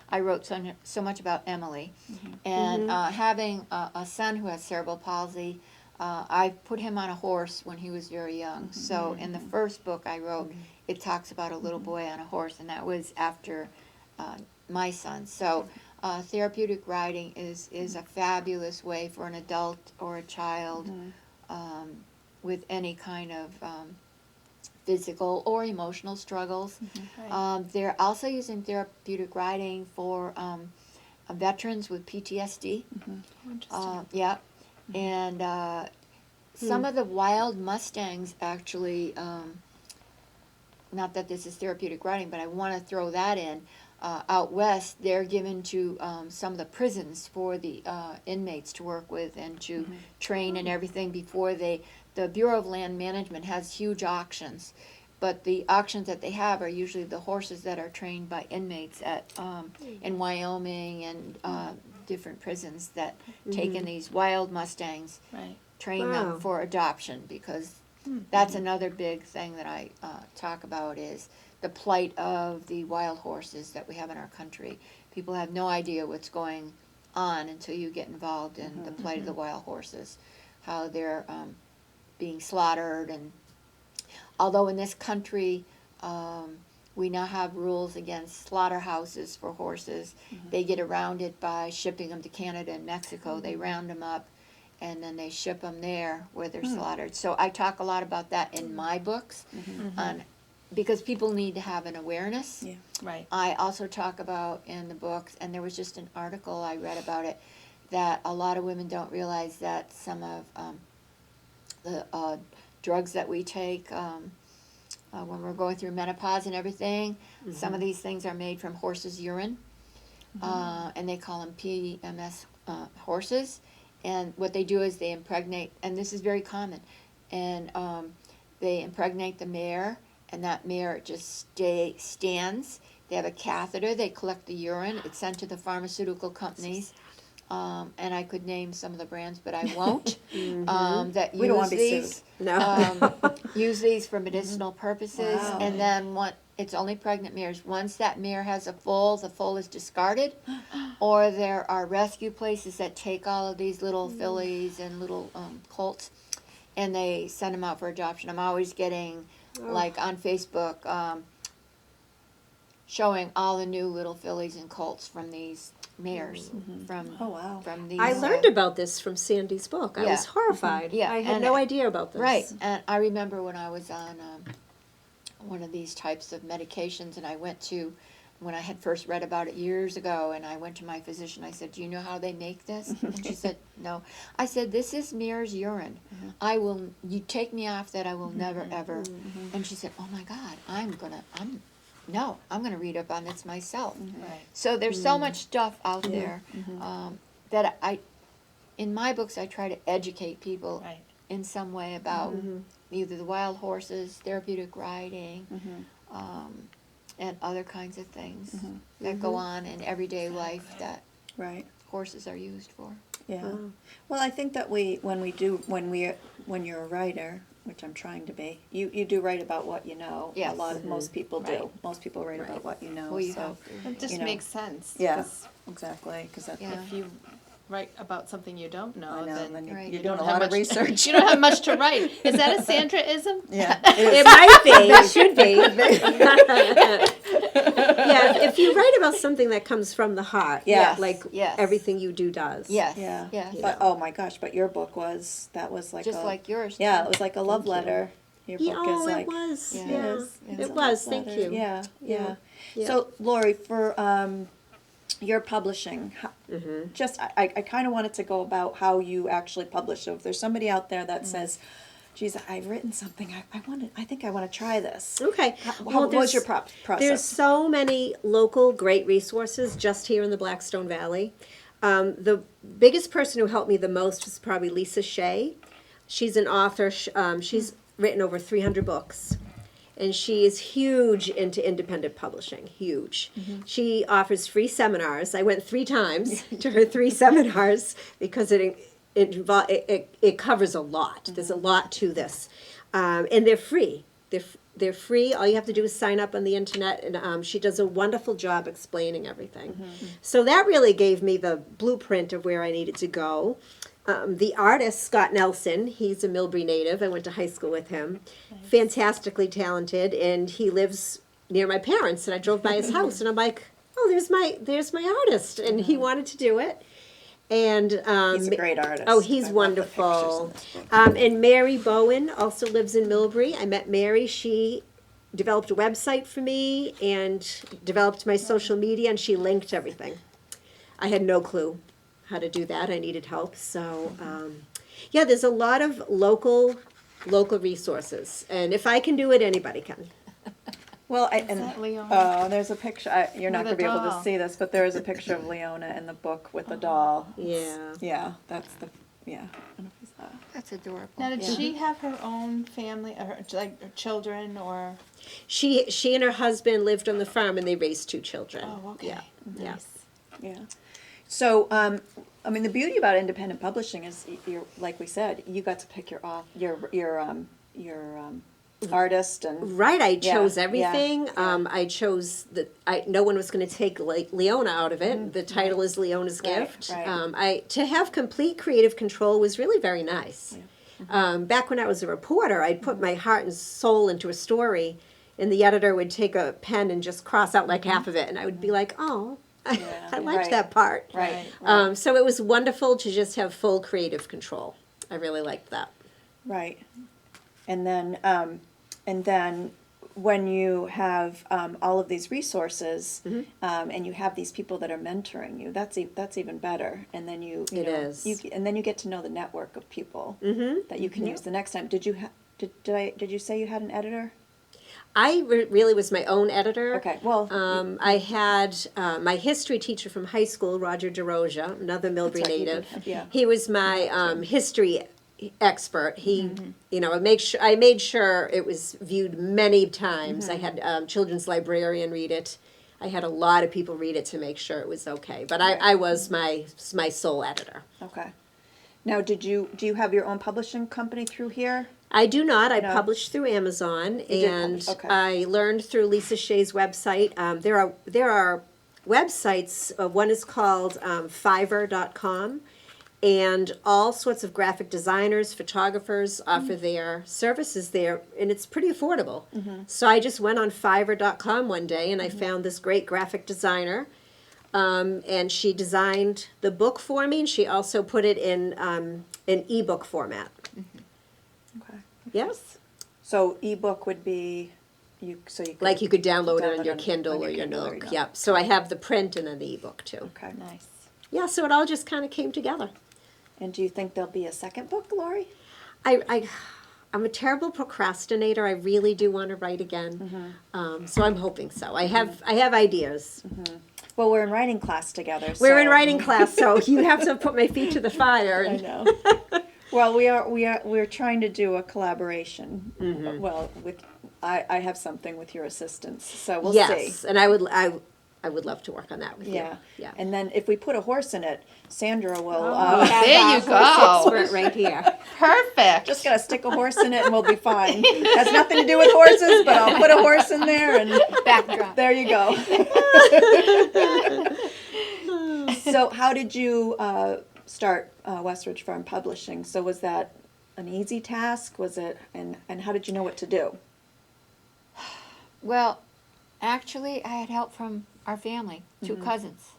I wrote so much about Emily. And having a son who has cerebral palsy, I put him on a horse when he was very young. So in the first book I wrote, it talks about a little boy on a horse, and that was after my son. So therapeutic riding is a fabulous way for an adult or a child with any kind of physical or emotional struggles. They're also using therapeutic riding for veterans with PTSD. Yeah. And some of the wild Mustangs actually, not that this is therapeutic riding, but I want to throw that in. Out west, they're given to some of the prisons for the inmates to work with and to train and everything before the Bureau of Land Management has huge auctions. But the auctions that they have are usually the horses that are trained by inmates in Wyoming and different prisons that take in these wild Mustangs, train them for adoption, because that's another big thing that I talk about is the plight of the wild horses that we have in our country. People have no idea what's going on until you get involved in the plight of the wild horses, how they're being slaughtered. And although in this country we now have rules against slaughterhouses for horses, they get around it by shipping them to Canada and Mexico. They round them up and then they ship them there where they're slaughtered. So I talk a lot about that in my books, because people need to have an awareness. Yeah. Right. I also talk about in the books, and there was just an article I read about it, that a lot of women don't realize that some of the drugs that we take when we're going through menopause and everything, some of these things are made from horses' urine, and they call them PMS horses. And what they do is they impregnate, and this is very common, and they impregnate the mare, and that mare just stands. They have a catheter, they collect the urine, it's sent to the pharmaceutical companies, and I could name some of the brands, but I won't, that We don't use want to be these. sued. No. Use these for medicinal purposes, Wow. and then it's only pregnant mares. Once that mare has a foal, the foal is discarded, or there are rescue places that take all of these little fillies and little colts, and they send them out for adoption. I'm always getting, like on Facebook, showing all the new little fillies and colts from these mares, from Oh, wow. from these. I learned about this from Sandy's book. I Yeah. was horrified. Yeah, I had and no idea about this. Right, and I remember when I was on one of these types of medications, and I went to, when I had first read about it years ago, and I went to my physician, I said, do you know how they make this? And she said, no. I said, this is mare's urine. You take me off that, I will never, ever. And she said, oh my God, I'm gonna read up on this myself. Right. So there's so much stuff out there that in my books, I try to educate people Right. in some way about either the wild horses, therapeutic riding, and other kinds of things that go on in everyday life that Right. horses are used for. Yeah. Well, I think that when you're a writer, which I'm trying to be, you do write about what you know. Yes. Most people do. Right. Most people write Right. about what you know. Well, you so, have to. It just you know, makes sense. Yeah, 'Cause exactly. Because Yeah. if you write about something you don't know, I know, then then Right. you're you doing don't a have lot of much- research. you don't have much to write. Is that a Sandra-ism? Yeah, It might be. It should be. Yeah, if you write about something that comes from the heart, Yes, like yes. everything you do does. Yes. Yeah. Yes. But oh my gosh! But your book was like Just like yours. Yeah, too. it was like a love letter. Your Yeah, book oh, is like it was. Yeah. Yeah, It is. It's it a was. love Thank letter. you. Yeah, yeah. Yeah. So Lori, for your publishing, just I kind of wanted to go about how you actually publish. So if there's somebody out there that says, "Geez, I've written something. I think I want to try this." Okay. What was your process? There's so many local great resources just here in the Blackstone Valley. The biggest person who helped me the most was probably Lisa Shea. She's an author. She's written over 300 books. And she is huge into independent publishing, huge. She offers free seminars. I went 3 times to her 3 seminars because it covers a lot. There's a lot to this. And they're free. They're free. All you have to do is sign up on the internet, and she does a wonderful job explaining everything. So that really gave me the blueprint of where I needed to go. The artist, Scott Nelson, he's a Millbury native. I went to high school with him. Fantastically talented, and he lives near my parents. And I drove by his house, and I'm like, oh, there's my artist. And he wanted to do it. And He's a great artist. oh, he's I love the wonderful. pictures in this book. And Mary Bowen also lives in Millbury. I met Mary. She developed a website for me and developed my social media, and she linked everything. I had no clue how to do that. I needed help. So, yeah, there's a lot of local resources. And if I can do it, anybody can. Well, that Leona? there's a picture. You're not With going to a be able to doll. see this, but there is a picture of Leona in the book with a doll. Yeah. Yeah, that's the. Yeah, I don't know if it's that. That's adorable. Now, did Yeah. she have her own family, or like her children, or? She and her husband lived on the farm, and they raised 2 children. Oh, okay. Yeah. Yeah. Nice. Yeah. So, I mean, the beauty about independent publishing is, you're like we said, you got to pick your artist and. Right, I Yeah, chose yeah, everything. yeah. I chose no one was going to take Leona out of it. The title is Leona's Right, Gift. right. To have complete creative control was really very nice. Back when I was a reporter, I'd put my heart and soul into a story, and the editor would take a pen and just cross out like half of it, and I would be like, oh, I liked right. that part. Right. So it was wonderful to just have full creative control. I really liked that. Right. And then when you have all of these resources, and you have these people that are mentoring you, that's even better. And then you It know, is. and then you get to know the network of people that you can use the next time. Did you say you had an editor? I really was my own editor. Okay. Well, I had my history teacher from high school, Roger DeRoja, another Millbury That's right, he native. did, yeah. He was my history expert. He, I made sure it was viewed many times. I had children's librarian read it. I had a lot of people read it to make sure it was okay. But I was my sole editor. okay. Now, do you have your own publishing company through here? I do not. I No. published through Amazon, did and publish, okay. I learned through Lisa Shea's website. There are websites. One is called Fiverr.com, and all sorts of graphic designers, photographers offer their services there, and it's pretty affordable. So I just went on Fiverr.com one day, and I found this great graphic designer, and she designed the book for me, and she also put it in an ebook format. Okay. Yes. So ebook would be you could Like you could download it on download your on Kindle your or your Kindle or Nook. your Yep. So I have the print and then the ebook too. Okay. Nice. Yeah. So it all just kind of came together. And do you think there'll be a second book, Lori? I'm a terrible procrastinator. I really do want to write again. So I'm hoping so. I have ideas. Well, we're in writing class together. We're in so- writing class, so you have to put my feet to the fire. I And, know. Well, we're trying to do a collaboration. Well, I have something with your assistance, so we'll yes, see. and I I would love to work on that with Yeah. you. Yeah. And then if we put a horse in it, Sandra will. We have There a you horse go. expert right here. Perfect. Just gotta stick a horse in it and we'll be fine. Has nothing to do with horses, but I'll put a horse in there and Backdrop. there you go. So how did you start Westridge Farm Publishing? So was that an easy task? Was it, and how did you know what to do? Well, actually, I had help from our family, 2 cousins.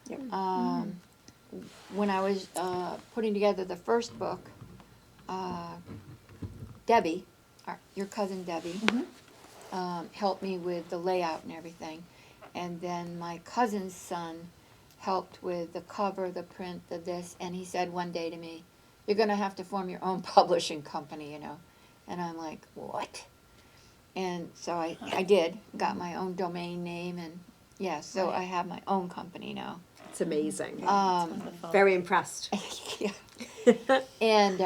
Yep. When I was putting together the first book, Debbie, your cousin Debbie, helped me with the layout and everything. And then my cousin's son helped with the cover, the print, the this, and he said one day to me, "You're going to have to form your own publishing company, you know." And I'm like, "What?" And so I did, got my own domain name, and yeah, so I have my own company now. It's amazing. Wonderful. Very impressed. Yeah. And,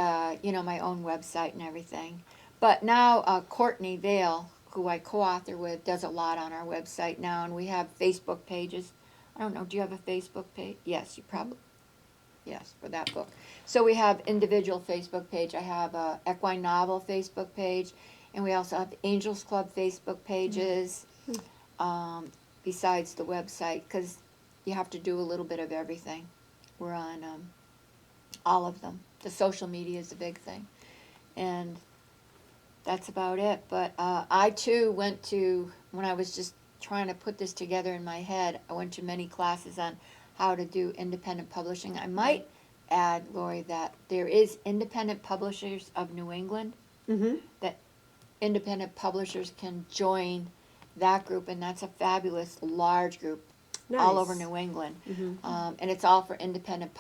you know, my own website and everything. But now Courtney Vale, who I co-author with, does a lot on our website now, and we have Facebook pages. I don't know, do you have a Facebook page? Yes, you probably, yes, for that book. So we have individual Facebook page. I have a Equine Novel Facebook page, and we also have Angels Club Facebook pages, besides the website, because you have to do a little bit of everything. We're on all of them. The social media is a big thing. And that's about it. But I, too, went to, when I was just trying to put this together in my head, I went to many classes on how to do independent publishing. I might add, Lori, that there is Independent Publishers of New England, that independent publishers can join that group, and that's a fabulous, large group all over New England. And it's all for independent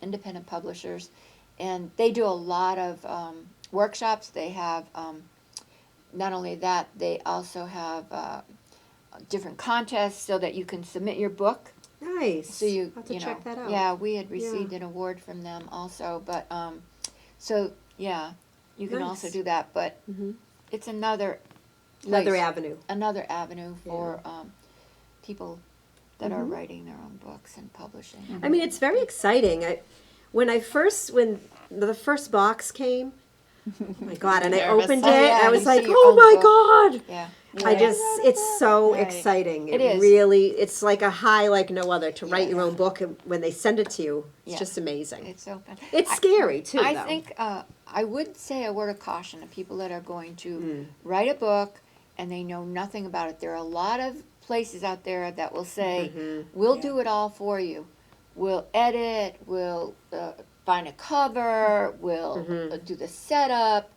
independent publishers. And they do a lot of workshops. They have, not only that, they also have different contests so that you can submit your book. Nice. So you, I'll have to you know, check that out. yeah, we had received an award from them also. But so yeah, you can also Nice. do that. But it's another Another place, avenue. another avenue for people that are writing their own books and publishing. I mean, it's very exciting. When the first box came, oh my God, and I Nervous. opened Oh, it, yeah, I was you like, see your oh own my book. God. Yeah. It's so Right. exciting. It is. Really, it's like a high like no other to write Yeah. your own book, and when they send it to you, it's Yeah. just amazing. It's so fun. It's scary too, I though. think I would say a word of caution to people that are going to write a book and they know nothing about it. There are a lot of places out there that will say, "We'll do it all for you. We'll edit. We'll find a cover. We'll do the setup."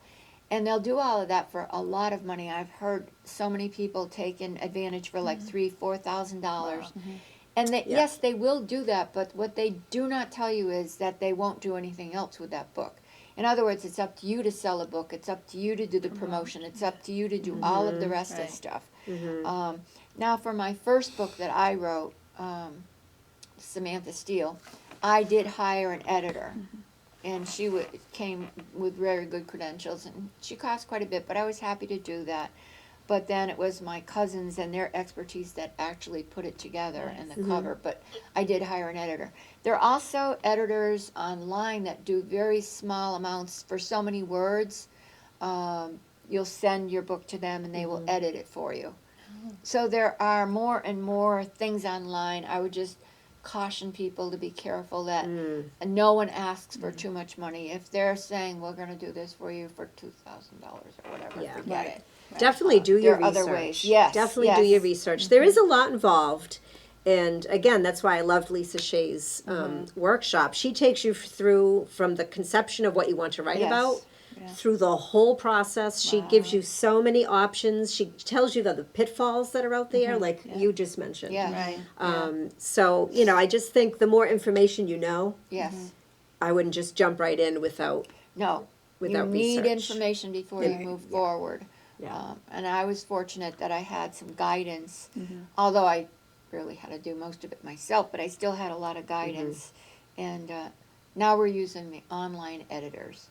And they'll do all of that for a lot of money. I've heard so many people taking advantage for like $3,000-$4,000. And they, yes, they will do that, but what they do not tell you is that they won't do anything else with that book. In other words, it's up to you to sell a book. It's up to you to do the promotion. It's up to you to do all of the rest of the stuff. Now, for my first book that I wrote, Samantha Steele, I did hire an editor. And she came with very good credentials, and she cost quite a bit, but I was happy to do that. But then it was my cousins and their expertise that actually put it together and the cover, but I did hire an editor. There are also editors online that do very small amounts for so many words. You'll send your book to them and they will edit it for you. So there are more and more things online. I would just caution people to be careful that no one asks for too much money. If they're saying, we're going to do this for you for $2,000 or whatever, Yeah. forget it. Definitely do your there are research. other ways. Yes, Definitely yes. do your research. There is a lot involved. And again, that's why I loved Lisa Shea's workshop. She takes you through from the conception of what you want to write Yes. about through the whole process. She gives you so many options. She tells you the pitfalls that are out there, like you just mentioned. Yeah. Right. So, I just think the more information you know, Yes. I wouldn't just jump right in without No. Without you need research. information before you move forward. Yeah. And I was fortunate that I had some guidance, although I really had to do most of it myself, but I still had a lot of guidance. And now we're using the online editors,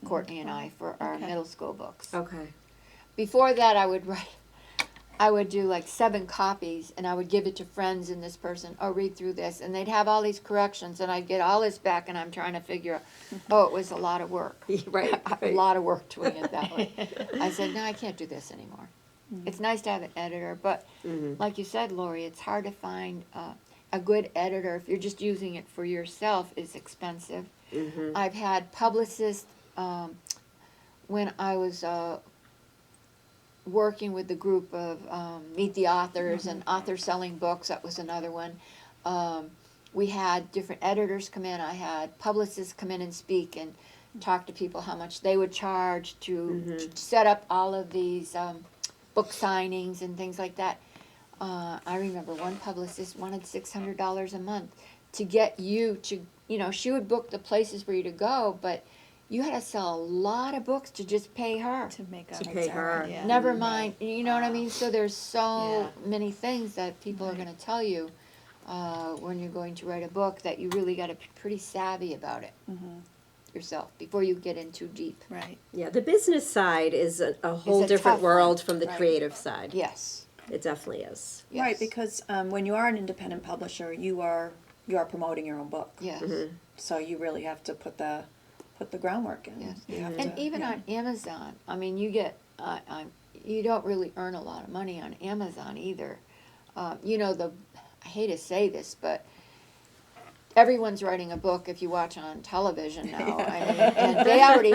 Courtney and I, for our middle school books. Okay. Before that, I would write I would do like 7 copies, and I would give it to friends and this person, oh, read through this, and they'd have all these corrections, and I'd get all this back, and I'm trying to figure out, oh, it was a lot of work. Right, A right. lot of work doing it that way. I said, no, I can't do this anymore. It's nice to have an editor, but like you said, Lori, it's hard to find a good editor. If you're just using it for yourself, it's expensive. I've had publicists, when I was working with the group of Meet the Authors and Authors Selling Books, that was another one. We had different editors come in. I had publicists come in and speak and talk to people how much they would charge to set up all of these book signings and things like that. I remember one publicist wanted $600 a month to get you to, she would book the places for you to go, but you had to sell a lot of books to just pay her. To make up. To pay her. Yeah. Never mind, you know what I mean? So there's so Yeah. many things that people are going to tell you when you're going to write a book that you really got to be pretty savvy about it yourself before you get in too deep. Right. Yeah, the business side is a whole a different tough world one. from the Right. creative side. Yes. It definitely is. Yes. Right, because when you are an independent publisher, you are promoting your own book. Yes. So you really have to put the groundwork in. Yes. You have And to, even on Amazon, I mean, you get, you don't really earn a lot of money on Amazon either. I hate to say this, but everyone's writing a book if you watch on television now. I mean, and they already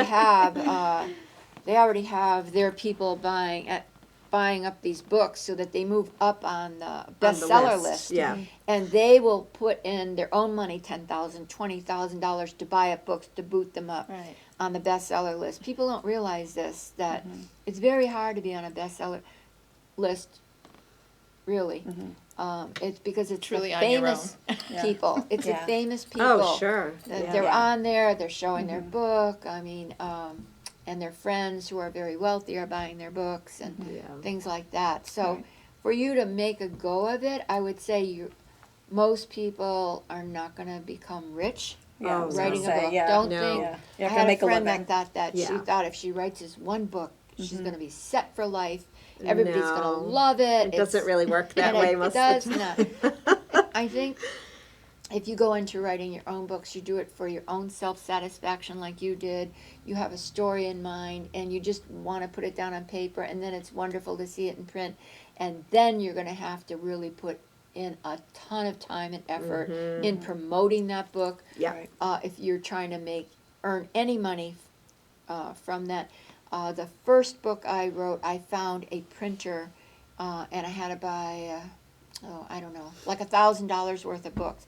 have their people buying up these books so that they move up on the bestseller list. Yeah. And they will put in their own money, $10,000, $20,000 to buy up books to boot them up Right. on the bestseller list. People don't realize this, that it's very hard to be on a bestseller list, really. It's because it's Truly the on your famous Yeah. people. It's Yeah. the famous people. Oh, sure. That Yeah. they're Yeah. on there, they're showing their book. I mean, and their friends who are very wealthy are buying their books and Yeah. things like that. So Right. for you to make a go of it, I would say most people are not going to become rich Yeah, I was gonna writing a say, book. yeah. Don't No. think. Yeah. You I have to had make a a friend living. that thought that she Yeah. thought if she writes this one book, she's going to be set for life. Everybody's going No. to love it. It doesn't really work that and way it most does of the time. not. I think if you go into writing your own books, you do it for your own self-satisfaction like you did. You have a story in mind, and you just want to put it down on paper, and then it's wonderful to see it in print. And then you're going to have to really put in a ton of time and effort in promoting that book. Yeah. Right. If you're trying to earn any money from that. The first book I wrote, I found a printer, and I had to buy, I don't know, like $1,000 worth of books.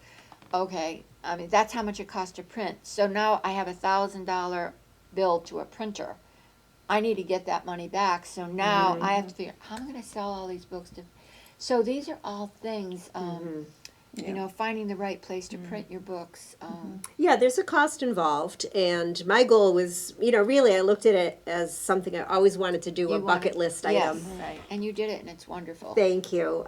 Okay, I mean, that's how much it costs to print. So now I have $1,000 bill to a printer. I need to get that money back. So now I have to figure, how am I going to sell all these books to? So these are all things, finding the right place to print your books. Yeah, there's a cost involved, and my goal was, really I looked at it as something I always wanted to do, a bucket list yes. item. Right. And you did it, and it's wonderful. Thank you.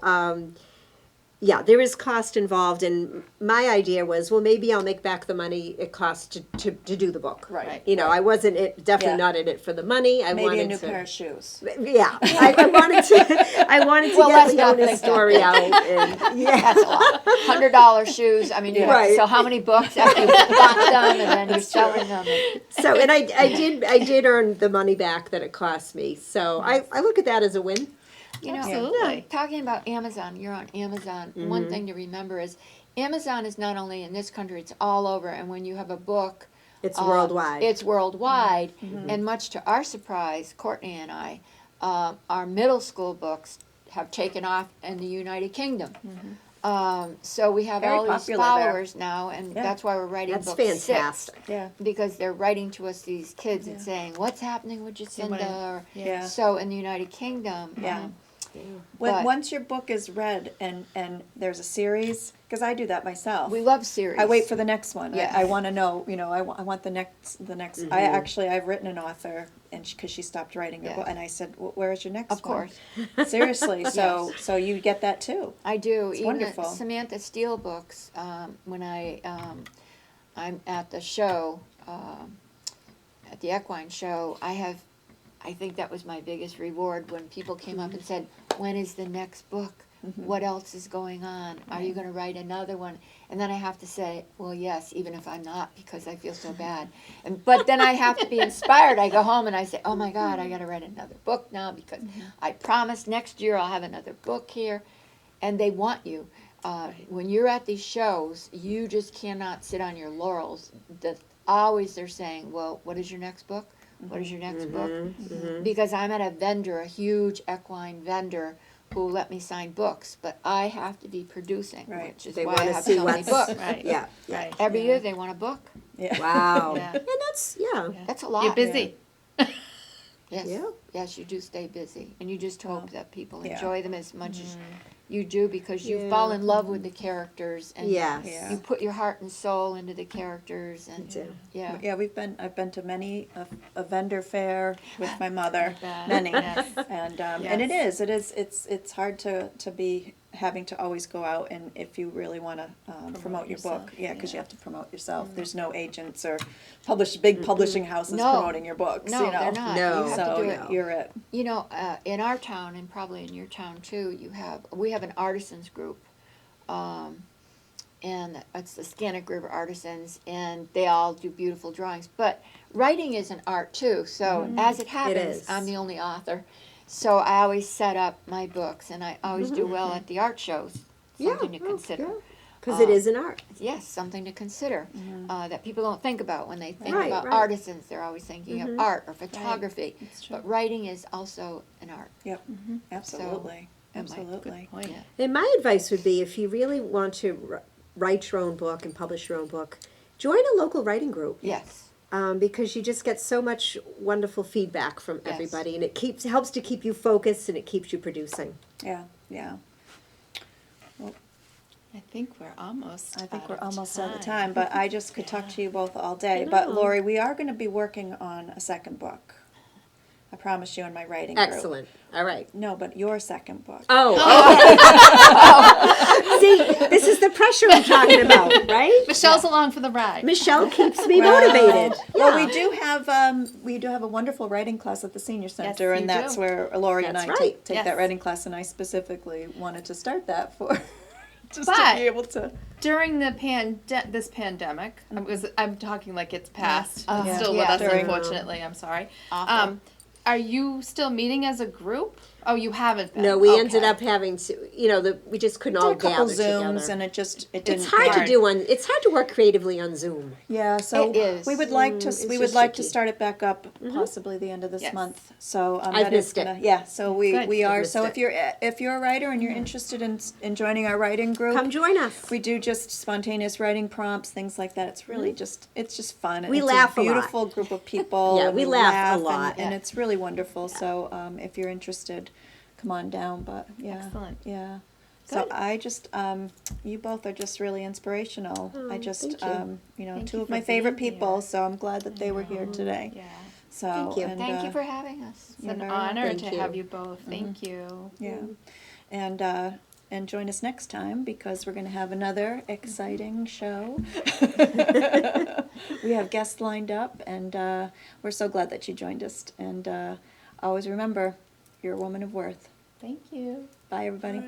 Yeah, there is cost involved, and my idea was, well, maybe I'll make back the money it costs to do the book. Right. I wasn't definitely Yeah. not in it for the money. I Maybe wanted a new to. pair of shoes. Yeah, I wanted to. I wanted to Well, let's get not Leona's think that story big. out. And, yeah. That's a lot. $100 shoes. I mean, you Right. sell how many books after you bought them, and then you're selling them. So, and I did earn the money back that it cost me. So I look at that as a win. Absolutely. Talking about Amazon, you're on Amazon. One thing to remember is Amazon is not only in this country, it's all over. And when you have a book, It's worldwide. It's worldwide. And much to our surprise, Courtney and I, our middle school books have taken off in the United Kingdom. So we have Very all these popular there. followers now, and Yeah. that's why we're writing That's book 6. fantastic. Yeah. Because they're writing to us, these kids, and saying, what's happening with Jacinda? Or, Yeah. So in the United Kingdom, Yeah. But- Once your book is read and there's a series, because I do that myself. we love series. I wait for the next one. Yeah. I want to know, I want the next. I've written an author, and because she stopped writing her Yeah. book, and I said, where's your next Of one? course. Seriously, so you get that too. I do. It's Even wonderful. the Samantha Steele books, when I'm at the show, at the equine show, I think that was my biggest reward when people came up and said, when is the next book? What else is going on? Are you going to write another one? And then I have to say, well, yes, even if I'm not, because I feel so bad. But then I have to be inspired. I go home and I say, oh my God, I got to write another book now because I promised next year I'll have another book here. And they want you. When you're at these shows, you just cannot sit on your laurels. Always they're saying, well, what is your next book? What is your next book? Because I'm at a vendor, a huge equine vendor, who let me sign books, but I have to be producing, Right. which is They why I wanna have see so many what's- books. Right. Yeah. Right. Every year they want a book. Yeah. Wow. Yeah. And that's, yeah. That's a lot. You're busy. Yes. Yeah. Yes, you do stay busy, and you just hope that people yeah. enjoy them as much as you do, because you Yeah. fall in love with the characters, and Yes. Yeah. you put your heart and soul into the characters, and too. yeah. Yeah, I've been to many a vendor fair with my mother, bet. many, Yes. and it's hard to be having to always go out, and if you really want to promote your book, yourself, because you yeah. have to promote yourself. There's no agents or big publishing houses No. promoting your books. No, you know? they're not. No. You have So to do it. you're it. You know, in our town, and probably in your town too, we have an artisans group, and it's the Scannick River Artisans, and they all do beautiful drawings. But writing is an art too, so as it happens, is. I'm the only author. So I always set up my books, and I always do well at the art shows. Something to consider. Because it is an art. Yes, something to consider that people don't think about when they think Right, about right. artisans. They're always thinking of art or photography, That's true. but writing is also an art. Yep, absolutely, am I- absolutely. Point. Yeah. And my advice would be, if you really want to write your own book and publish your own book, join a local writing group. Yes. Because you just get so much wonderful feedback from Yes. everybody, and it helps to keep you focused, and it keeps you producing. Yeah, yeah. I think we're almost. I think out we're of almost out of time. time, but I just could talk to you both all day. I But know. Lori, we are going to be working on a second book. I promise you in my writing group. Excellent. All right. No, but your second book. Oh. See, this is the pressure I'm talking about, right? Michelle's along for the ride. Michelle keeps me Well, motivated. Well, Yeah. we do have a wonderful writing class at the senior center, you and that's do. where Lori and I That's take right. that Yes. writing class, and I specifically wanted to start that for just to But- be able to. During the this pandemic, I'm talking like it's past. Oh, It's yeah. still with Yeah. us, During- unfortunately. I'm sorry. Awful. Are you still meeting as a group? Oh, you haven't been. No, we Okay. ended up having to, we just couldn't all Did a couple gather Zooms, together. and it didn't. It's hard to hard. do it's hard to work creatively on Zoom. Yeah, so It is. we would like to it's we would just like to tricky. start it back up possibly the end of this Yes. month. So I've that is missed it. gonna yeah. So we Good. are. missed So it. if you're a writer and you're interested in joining our writing group, Come join us. we do just spontaneous writing prompts, things like that. It's really it's just fun. We it's laugh a a lot. beautiful group of people. Yeah, and we laugh a and- lot. and it's really wonderful. So if you're interested, come on down. But yeah, Excellent. yeah. So I just, you both are just really inspirational. I just, thank you. Thank two you of for my favorite being people. here. So I'm glad that they were here today. Yeah. So Thank you. And, Thank you for having us. It's You're an very honor welcome. to Thank you. have you both. Thank you. yeah, and join us next time because we're going to have another exciting show. We have guests lined up, and we're so glad that you joined us. And always remember, you're a woman of worth. Thank you. Bye, everybody.